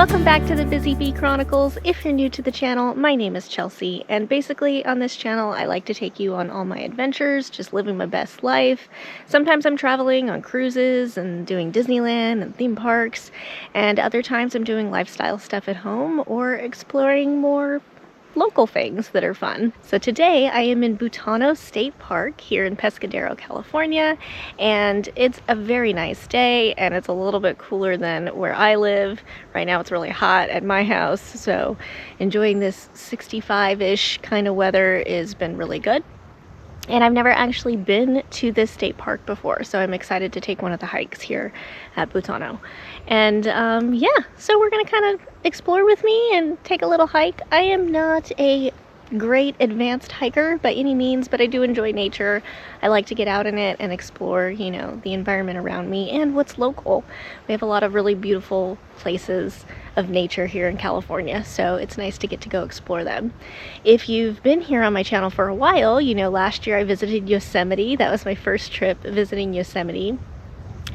Welcome back to the Busy Bee Chronicles. If you're new to the channel, my name is Chelsea, and basically on this channel I like to take you on all my adventures, just living my best life. Sometimes I'm traveling on cruises and doing Disneyland and theme parks, and other times I'm doing lifestyle stuff at home or exploring more local things that are fun. So today I am in Butano State Park here in Pescadero, California, and it's a very nice day and it's a little bit cooler than where I live. Right now it's really hot at my house, so enjoying this 65-ish kind of weather has been really good. And I've never actually been to this state park before, so I'm excited to take one of the hikes here at Butano. And yeah, so we're gonna kind of explore with me and take a little hike. I am not a great advanced hiker by any means, but I do enjoy nature. I like to get out in it and explore, you know, the environment around me and what's local. We have a lot of really beautiful places of nature here in California, so it's nice to get to go explore them. If you've been here on my channel for a while, you know last year I visited Yosemite. That was my first trip visiting Yosemite,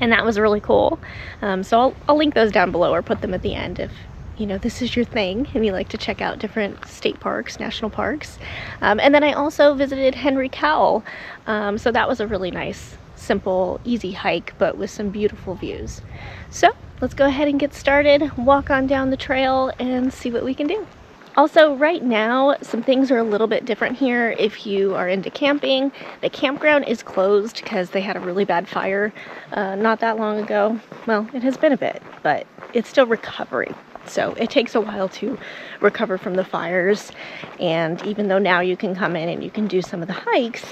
and that was really cool. So I'll link those down below or put them at the end if you know this is your thing and you like to check out different state parks, national parks. And then I also visited Henry Cowell, so that was a really nice, simple, easy hike, but with some beautiful views. So let's go ahead and get started, walk on down the trail and see what we can do. Also, right now, some things are a little bit different here. If you are into camping, the campground is closed because they had a really bad fire not that long ago. Well, it has been a bit, but it's still recovering. So it takes a while to recover from the fires. And even though now you can come in and you can do some of the hikes,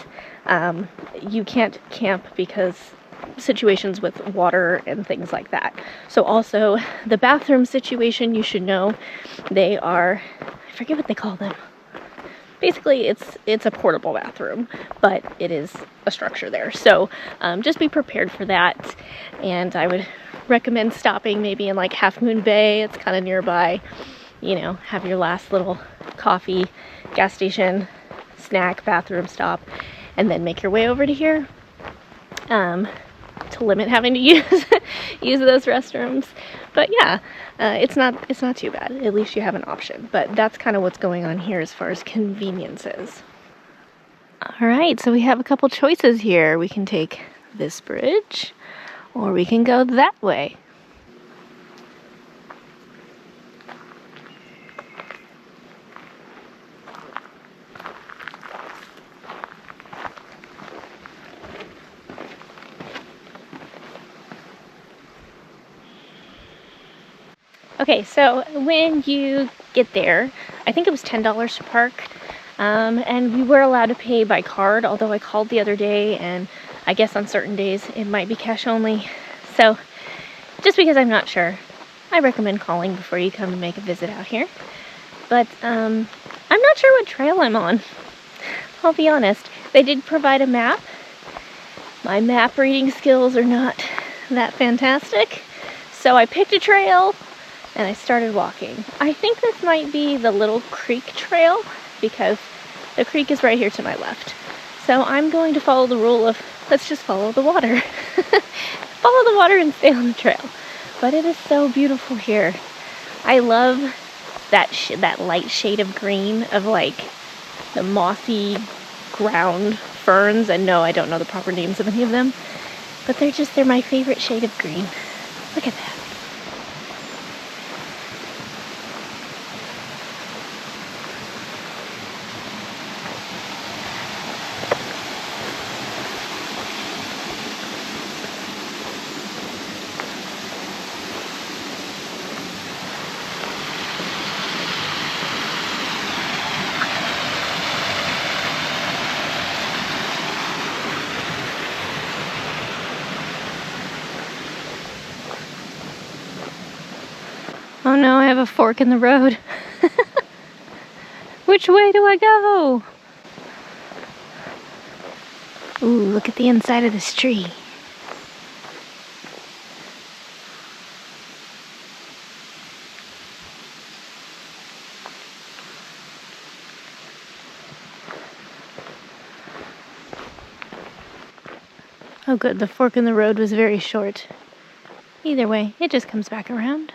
you can't camp because situations with water and things like that. So also the bathroom situation, you should know, they are, I forget what they call them. Basically it's a portable bathroom, but it is a structure there. So just be prepared for that. And I would recommend stopping maybe in like Half Moon Bay. It's kind of nearby. You know, have your last little coffee, gas station, snack, bathroom stop, and then make your way over to here. To limit having to use those restrooms. But yeah, it's not too bad. At least you have an option. But that's kind of what's going on here as far as conveniences. All right, so we have a couple choices here. We can take this bridge, or we can go that way. Okay, so when you get there, I think it was $10 to park, and we were allowed to pay by card, although I called the other day, and I guess on certain days it might be cash only. So just because I'm not sure, I recommend calling before you come to make a visit out here. But I'm not sure what trail I'm on. I'll be honest. They did provide a map. My map reading skills are not that fantastic, so I picked a trail and I started walking. I think this might be the Little Creek Trail because the creek is right here to my left. So I'm going to follow the rule of let's just follow the water. Follow the water and stay on the trail. But it is so beautiful here. I love that light shade of green of like the mossy ground ferns. And no, I don't know the proper names of any of them, but they're my favorite shade of green. Look at that. Oh no, I have a fork in the road. Which way do I go? Ooh, look at the inside of this tree. Oh good, the fork in the road was very short. Either way, it just comes back around.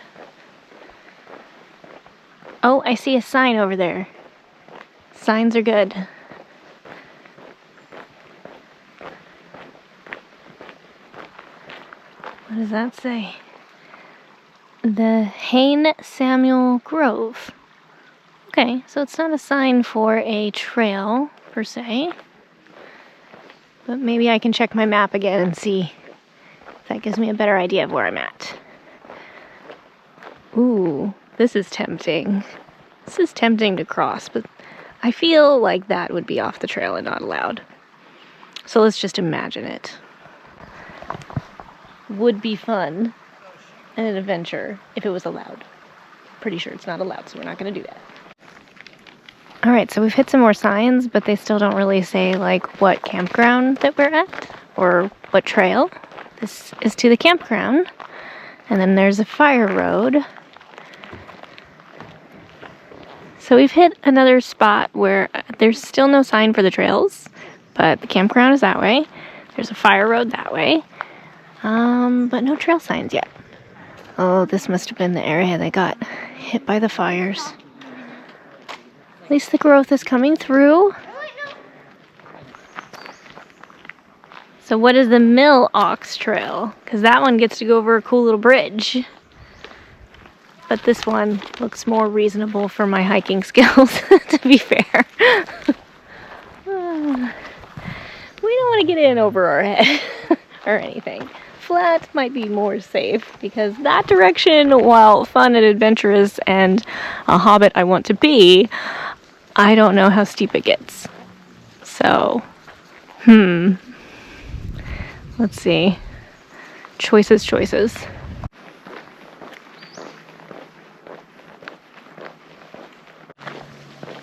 Oh, I see a sign over there. Signs are good. What does that say? The Hain Samuel Grove. Okay, so it's not a sign for a trail, per se. But maybe I can check my map again and see if that gives me a better idea of where I'm at. Ooh, this is tempting. This is tempting to cross, but I feel like that would be off the trail and not allowed. So let's just imagine it. Would be fun and an adventure if it was allowed. Pretty sure it's not allowed, so we're not going to do that. Alright, so we've hit some more signs, but they still don't really say like what campground that we're at or what trail. This is to the campground, and then there's a fire road. So we've hit another spot where there's still no sign for the trails, but the campground is that way. There's a fire road that way, but no trail signs yet. Oh, this must have been the area that got hit by the fires. At least the growth is coming through. So what is the Mill Ox Trail? Because that one gets to go over a cool little bridge. But this one looks more reasonable for my hiking skills, to be fair. We don't want to get in over our head or anything. Flat might be more safe, because that direction, while fun and adventurous and a hobbit I want to be, I don't know how steep it gets. So, let's see. Choices.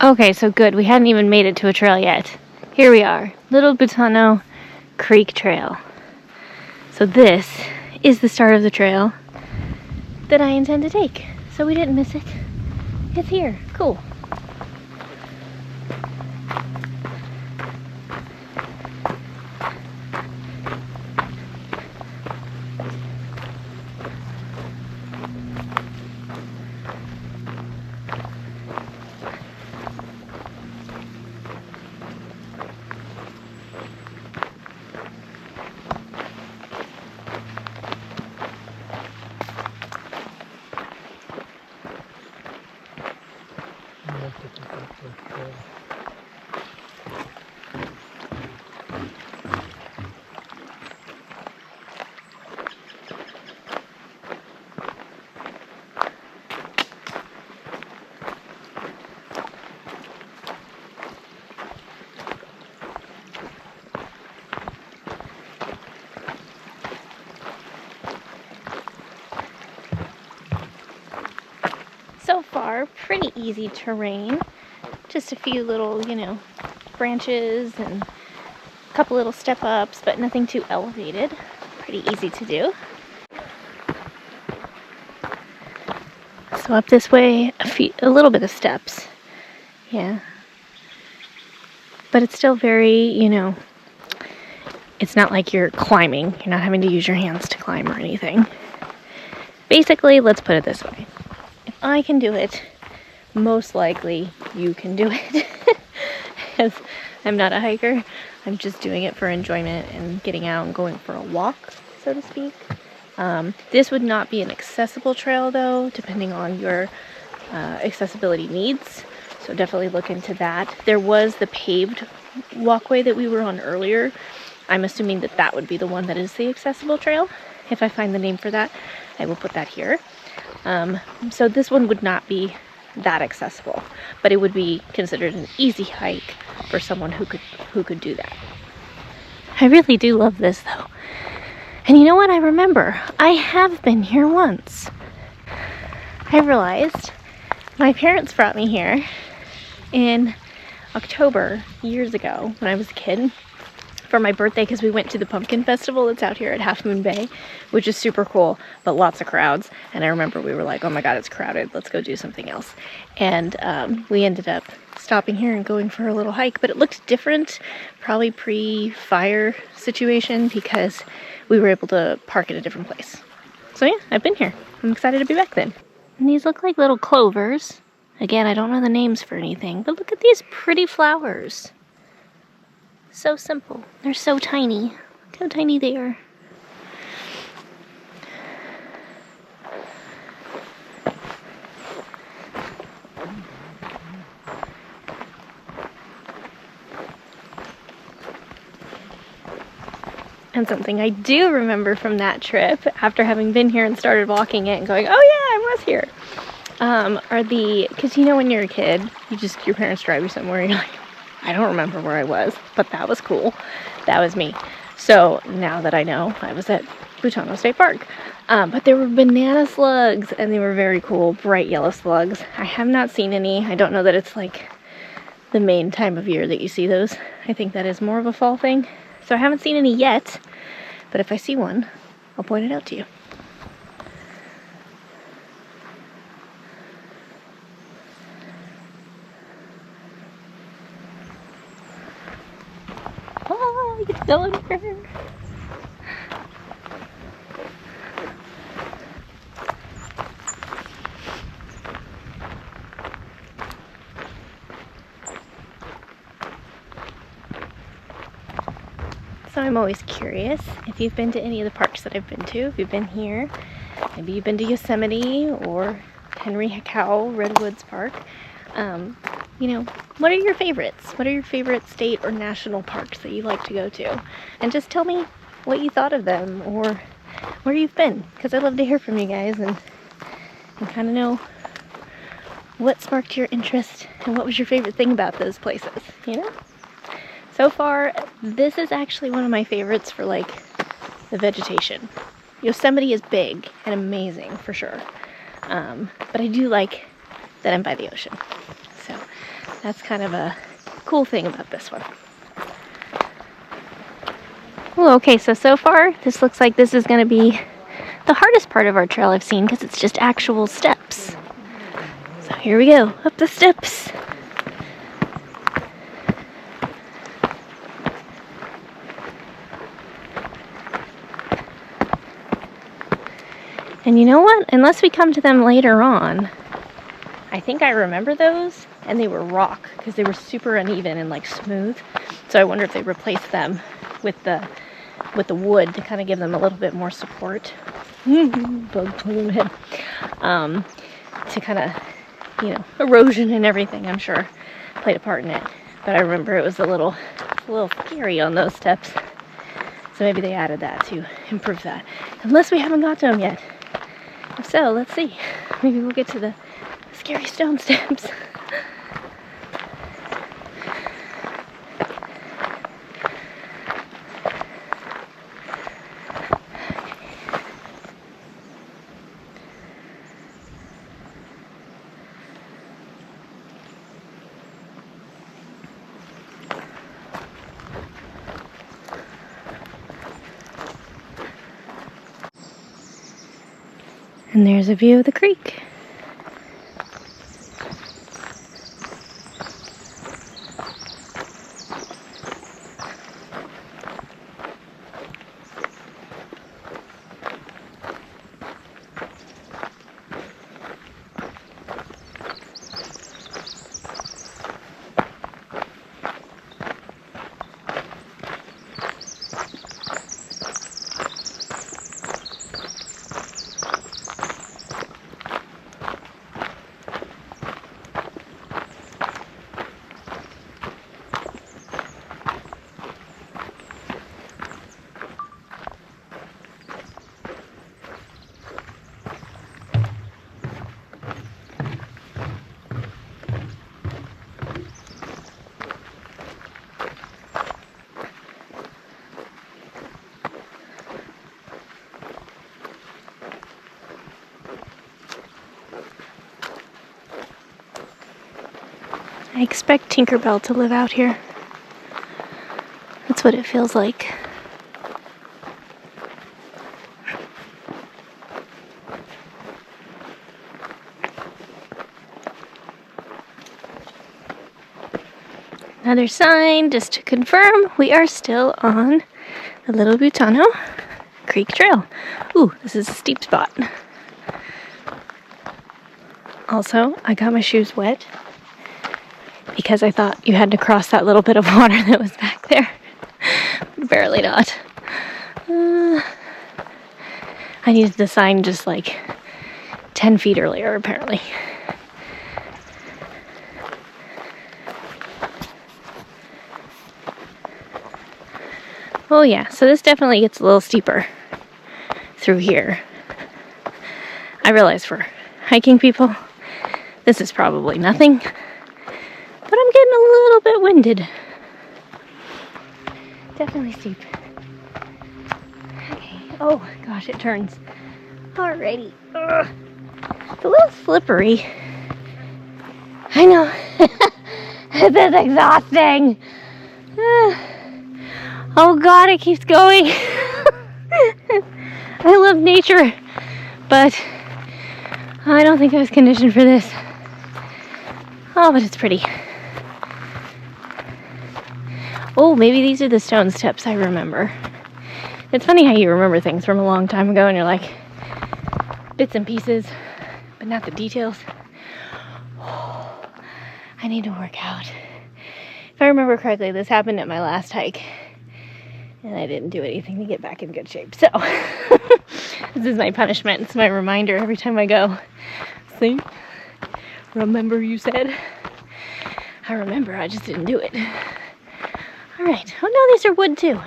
Okay, so good. We hadn't even made it to a trail yet. Here we are. Little Butano Creek Trail. So this is the start of the trail that I intend to take. So we didn't miss it. It's here. Cool. So far, pretty easy terrain. Just a few little, branches and a couple little step ups, but nothing too elevated. Pretty easy to do. So up this way, a little bit of steps. Yeah. But it's still very, it's not like you're climbing. You're not having to use your hands to climb or anything. Basically, let's put it this way. If I can do it, most likely you can do it. Because I'm not a hiker. I'm just doing it for enjoyment and getting out and going for a walk, so to speak. This would not be an accessible trail, though, depending on your accessibility needs. So definitely look into that. There was the paved walkway that we were on earlier. I'm assuming that that would be the one that is the accessible trail. If I find the name for that, I will put that here. So this one would not be that accessible, but it would be considered an easy hike for someone who could do that. I really do love this, though. And you know what? I remember I have been here once. I realized my parents brought me here in October years ago when I was a kid for my birthday, because we went to the pumpkin festival that's out here at Half Moon Bay, which is super cool, but lots of crowds. And I remember we were like, oh my god, it's crowded, let's go do something else. And we ended up stopping here and going for a little hike, but it looked different, probably pre-fire situation, because we were able to park at a different place. So yeah, I've been here. I'm excited to be back then. And these look like little clovers. Again, I don't know the names for anything, but look at these pretty flowers. So simple. They're so tiny. Look how tiny they are. And something I do remember from that trip, after having been here and started walking it and going, oh yeah, I was here, because you know when you're a kid, your parents drive you somewhere, you're like, I don't remember where I was, but that was cool. That was me. So now that I know, I was at Butano State Park. But there were banana slugs, and they were very cool, bright yellow slugs. I have not seen any. I don't know that it's like the main time of year that you see those. I think that is more of a fall thing. So I haven't seen any yet, but if I see one, I'll point it out to you. Oh, it's still in here. So I'm always curious if you've been to any of the parks that I've been to. If you've been here, maybe you've been to Yosemite or Henry Cowell Redwoods Park. You know, what are your favorites? What are your favorite state or national parks that you like to go to? And just tell me what you thought of them or where you've been, because I'd love to hear from you guys and kind of know what sparked your interest and what was your favorite thing about those places, you know? So far, this is actually one of my favorites for like the vegetation. Yosemite is big and amazing for sure, but I do like that I'm by the ocean. So that's kind of a cool thing about this one. Well, okay, so far this looks like this is going to be the hardest part of our trail I've seen, because it's just actual steps. So here we go, up the steps. And you know what? Unless we come to them later on, I think I remember those, and they were rock because they were super uneven and like smooth. So I wonder if they replaced them with the wood to kind of give them a little bit more support. Bug in my head. To kind of, you know, erosion and everything, I'm sure, played a part in it. But I remember it was a little scary on those steps. So maybe they added that to improve that. Unless we haven't got to them yet. If so, let's see. Maybe we'll get to the scary stone steps. And there's a view of the creek. I expect Tinkerbell to live out here. That's what it feels like. Another sign just to confirm we are still on the Little Butano Creek Trail. Ooh, this is a steep spot. Also, I got my shoes wet because I thought you had to cross that little bit of water that was back there. Barely not. I needed the sign just like 10 feet earlier, apparently. Oh yeah, so this definitely gets a little steeper through here. I realize for hiking people, this is probably nothing, but I'm getting a little bit winded. Definitely steep. Okay, oh gosh, it turns. Alrighty. Ugh. It's a little slippery. I know. This is exhausting. Oh god, it keeps going. I love nature, but I don't think I was conditioned for this. Oh, but it's pretty. Oh, maybe these are the stone steps I remember. It's funny how you remember things from a long time ago and you're like, bits and pieces, but not the details. Oh, I need to work out. If I remember correctly, this happened at my last hike. And I didn't do anything to get back in good shape. So, this is my punishment. It's my reminder every time I go. See? Remember you said? I remember, I just didn't do it. Alright. Oh no, these are wood too.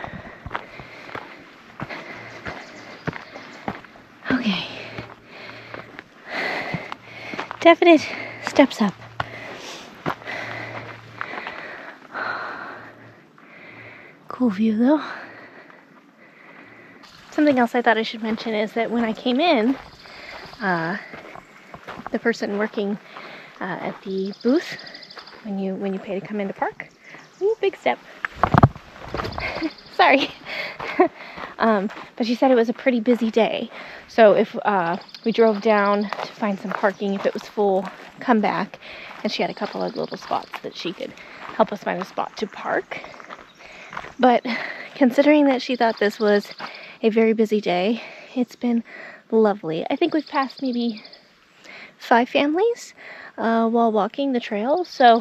Okay. Definite steps up. Cool view though. Something else I thought I should mention is that when I came in, the person working at the booth, when you pay to come in to park, ooh, big step. Sorry. But she said it was a pretty busy day. So if we drove down to find some parking, if it was full, come back. And she had a couple of little spots that she could help us find a spot to park. But considering that she thought this was a very busy day, it's been lovely. I think we've passed maybe 5 families while walking the trail, so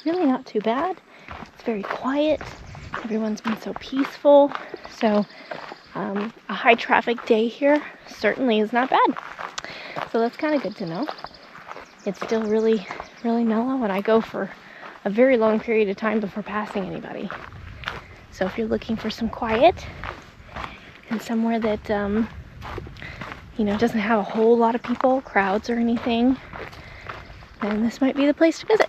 really not too bad. It's very quiet. Everyone's been so peaceful. So a high traffic day here certainly is not bad. So that's kind of good to know. It's still really, really mellow, and I go for a very long period of time before passing anybody. So if you're looking for some quiet and somewhere that, doesn't have a whole lot of people, crowds or anything, then this might be the place to visit.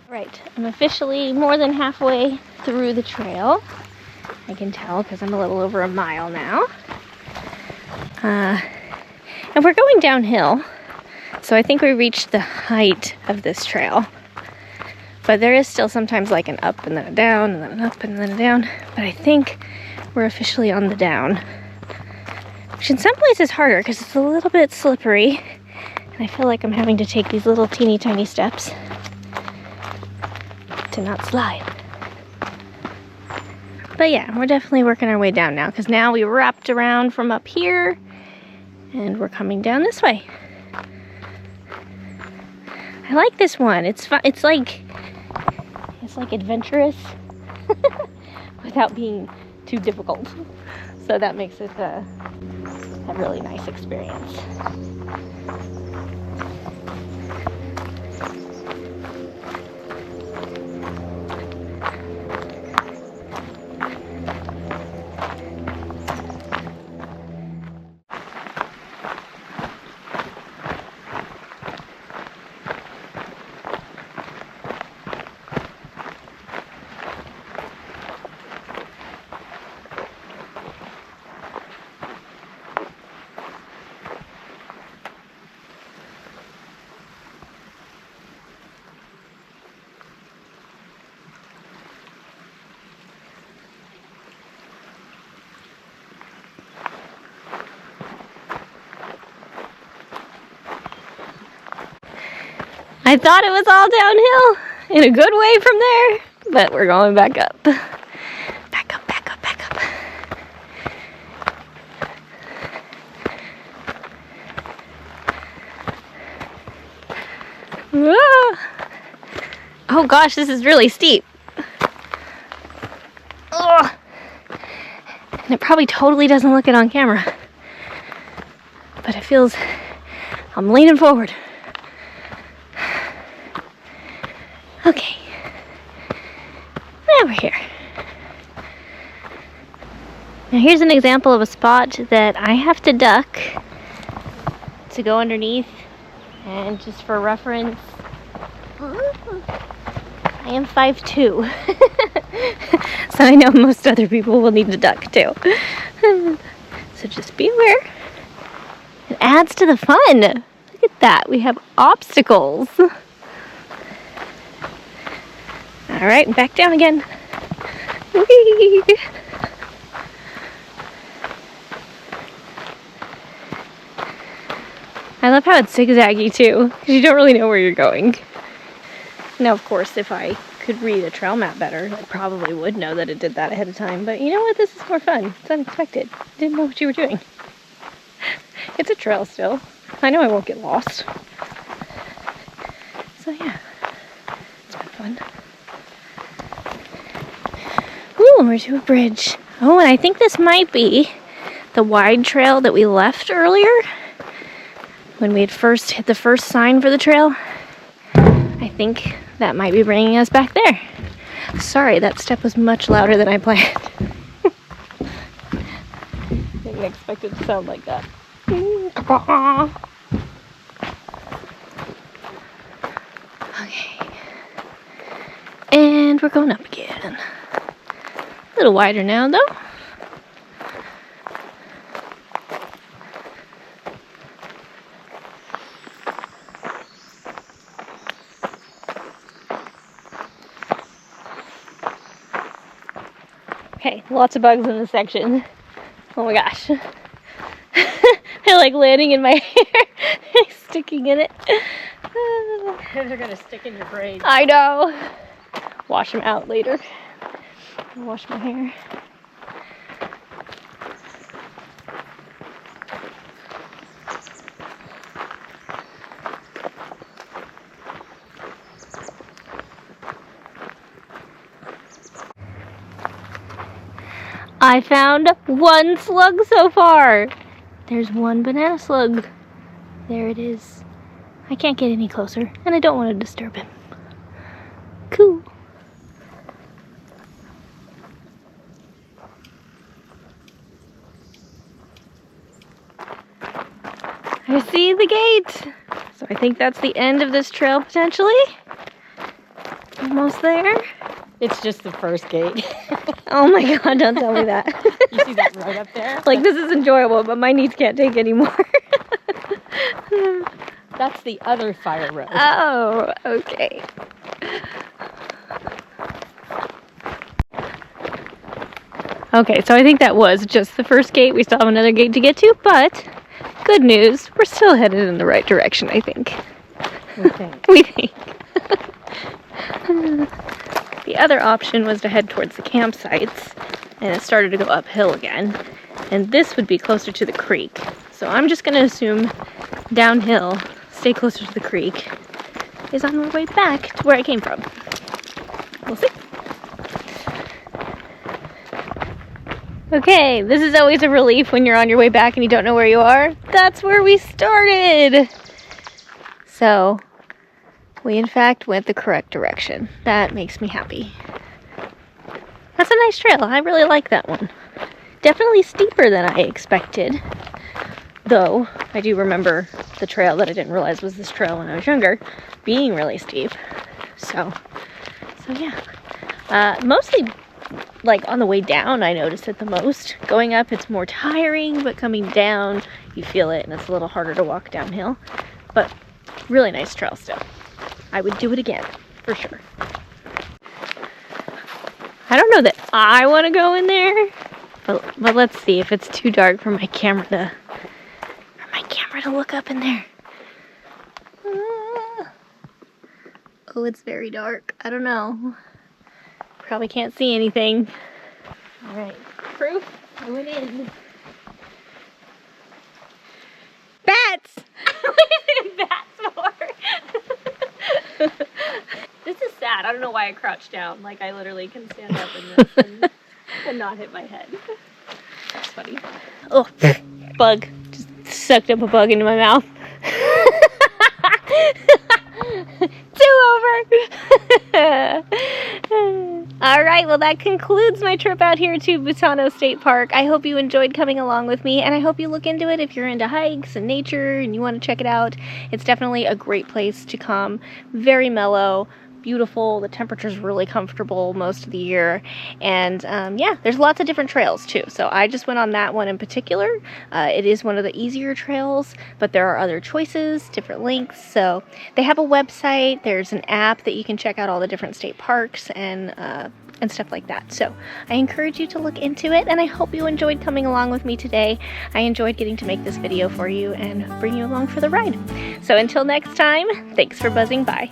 Right, I'm officially more than halfway through the trail. I can tell because I'm a little over a mile now. And we're going downhill, so I think we reached the height of this trail. But there is still sometimes like an up and then a down and then an up and then a down. But I think we're officially on the down, which in some places is harder because it's a little bit slippery. And I feel like I'm having to take these little teeny tiny steps to not slide. But yeah, we're definitely working our way down now because now we wrapped around from up here and we're coming down this way. I like this one. It's fun. It's like adventurous without being too difficult. So that makes it a really nice experience. I thought it was all downhill, in a good way from there, but we're going back up. Back up, back up, back up. Oh gosh, this is really steep. Ugh. And it probably totally doesn't look it on camera. But it feels, I'm leaning forward. Okay. Now we're here. Now here's an example of a spot that I have to duck to go underneath. And just for reference, I am 5'2". So I know most other people will need to duck too. So just be aware. It adds to the fun. Look at that. We have obstacles. Alright, and back down again. Whee! I love how it's zigzaggy too, because you don't really know where you're going. Now, of course, if I could read a trail map better, I probably would know that it did that ahead of time. But you know what? This is more fun. It's unexpected. Didn't know what you were doing. It's a trail still. I know I won't get lost. So yeah, it's been fun. Ooh, we're to a bridge. Oh, and I think this might be the wide trail that we left earlier when we had first hit the first sign for the trail. I think that might be bringing us back there. Sorry, that step was much louder than I planned. Didn't expect it to sound like that. Okay. And we're going up again. A little wider now, though. Okay, lots of bugs in this section. Oh my gosh. They're like landing in my hair, sticking in it. They're gonna stick in your braids. I know. Wash them out later. Wash my hair. I found one slug so far. There's one banana slug. There it is. I can't get any closer, and I don't want to disturb him. Cool. I see the gate. So I think that's the end of this trail, potentially. Almost there. It's just the first gate. Oh my god, don't tell me that. You see that right up there? Like, this is enjoyable, but my knees can't take anymore. That's the other fire road. Oh, okay. Okay, so I think that was just the first gate. We still have another gate to get to, but good news, we're still headed in the right direction, I think. We think. We think. The other option was to head towards the campsites, and it started to go uphill again. And this would be closer to the creek. So I'm just going to assume downhill, stay closer to the creek, is on our way back to where I came from. We'll see. Okay, this is always a relief when you're on your way back and you don't know where you are. That's where we started! So, we in fact went the correct direction. That makes me happy. That's a nice trail. I really like that one. Definitely steeper than I expected. Though, I do remember the trail that I didn't realize was this trail when I was younger being really steep. So yeah. Mostly, like, on the way down, I noticed it the most. Going up, it's more tiring, but coming down, you feel it, and it's a little harder to walk downhill. But really nice trail still. I would do it again, for sure. I don't know that I want to go in there, but let's see if it's too dark for my camera to look up in there. Oh, it's very dark. I don't know. Probably can't see anything. All right, proof. I went in. Bats! What is bats for? This is sad. I don't know why I crouched down. Like, I literally can stand up in this and not hit my head. That's funny. Oh, bug. Just sucked up a bug into my mouth. All right, well, that concludes my trip out here to Butano State Park. I hope you enjoyed coming along with me, and I hope you look into it if you're into hikes and nature and you want to check it out. It's definitely a great place to come. Very mellow, beautiful. The temperature's really comfortable most of the year, and yeah, there's lots of different trails too. So I just went on that one in particular. It is one of the easier trails, but there are other choices, different links. So they have a website, there's an app that you can check out all the different state parks and stuff like that. So I encourage you to look into it, and I hope you enjoyed coming along with me today. I enjoyed getting to make this video for you and bring you along for the ride. So until next time, thanks for buzzing by.